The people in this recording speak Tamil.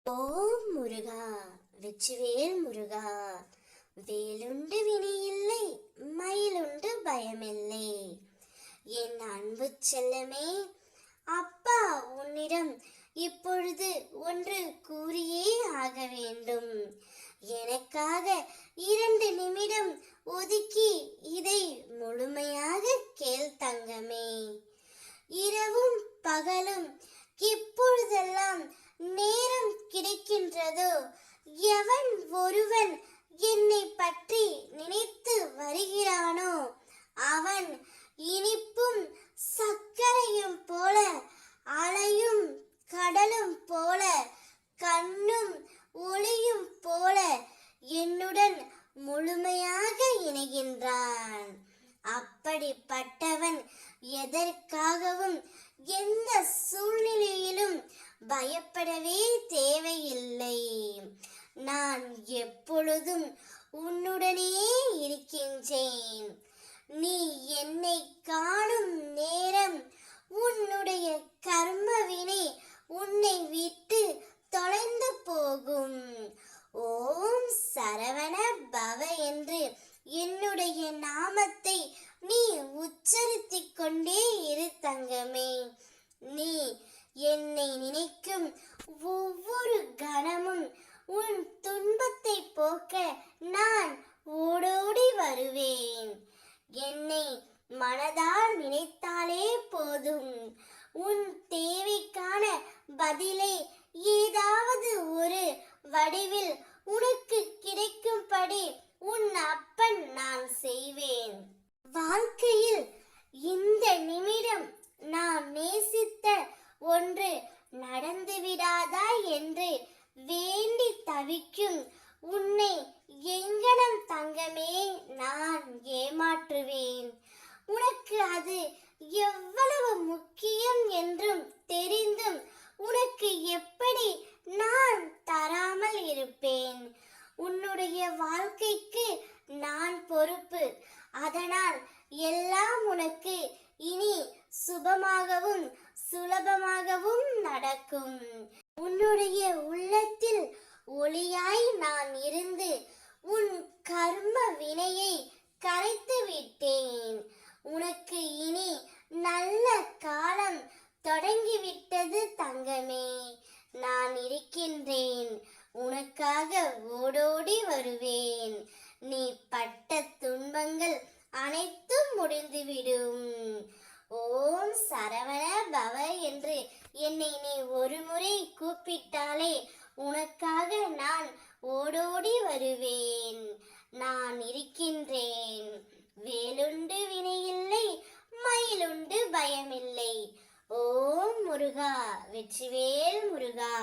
ஓம் முருகா, வெற்றிவேல் முருகா. வேலுண்டு வினையில்லை, மயிலுண்டு பயமில்லை. என் அன்பு செல்லமே, அப்பா உன்னிடம் இப்பொழுது ஒன்று கூறியே ஆக வேண்டும். எனக்காக 2 நிமிடம் ஒதுக்கி இதை முழுமையாக கேள் தங்கமே. இரவும் பகலும் எப்பொழுதெல்லாம் நேரம் கிடைக்கின்றதோ, எவன் ஒருவன் என்னை பற்றி நினைத்து வருகிறானோ, அவன் இனிப்பும் சர்க்கரையும் போல, அலையும் கடலும் போல, கண்ணும் ஒளியும் போல என்னுடன் முழுமையாக இணைகின்றான். அப்படிப்பட்டவன் எதற்காகவும் எந்த சூழ்நிலையிலும் பயப்படவே தேவையில்லை. நான் எப்பொழுதும் உன்னுடனே இருக்கின்றேன். நீ என்னை காணும் நேரம் உன்னுடைய கர்மவினை உன்னை விட்டு தொலைந்து போகும். ஓம் சரவண பவ என்று என்னுடைய நாமத்தை நீ உச்சரித்துக் கொண்டே இரு தங்கமே. நீ என்னை நினைக்கும் ஒவ்வொரு கணமும் உன் துன்பத்தை போக்க நான் ஓடோடி வருவேன். என்னை மனதால் நினைத்தாலே போதும், உன் தேவைக்கான பதிலை ஏதாவது ஒரு வடிவில் உனக்கு கிடைக்கும்படி உன் அப்பன் நான் செய்வேன். வாழ்க்கையில் இந்த நிமிடம் நான் நேசித்த ஒன்று நடந்துவிடாதா என்று வேண்டி தவிக்கும் உன்னை எங்கனம் தங்கமே நான் ஏமாற்றுவேன். உனக்கு அது எவ்வளவு முக்கியம் என்றும் தெரிந்தும் உனக்கு எப்படி நான் தராமல் இருப்பேன்? உன்னுடைய வாழ்க்கைக்கு நான் பொறுப்பு. அதனால் எல்லாம் உனக்கு இனி சுபமாகவும் சுலபமாகவும் நடக்கும். உன்னுடைய உள்ளத்தில் ஒளியாய் நான் இருந்து உன் கர்ம வினையை கரைத்து விட்டேன். உனக்கு இனி நல்ல காலம் தொடங்கிவிட்டது தங்கமே. நான் இருக்கின்றேன், உனக்காக ஓடோடி வருவேன். நீ பட்ட துன்பங்கள் அனைத்தும் முடிந்துவிடும். ஓம் சரவண பவ என்று என்னை நீ ஒரு முறை கூப்பிட்டாலே உனக்காக நான் ஓடோடி வருவேன். நான் இருக்கின்றேன். வேலுண்டு வினையில்லை, மயிலுண்டு பயமில்லை. ஓம் முருகா, வெற்றிவேல் முருகா.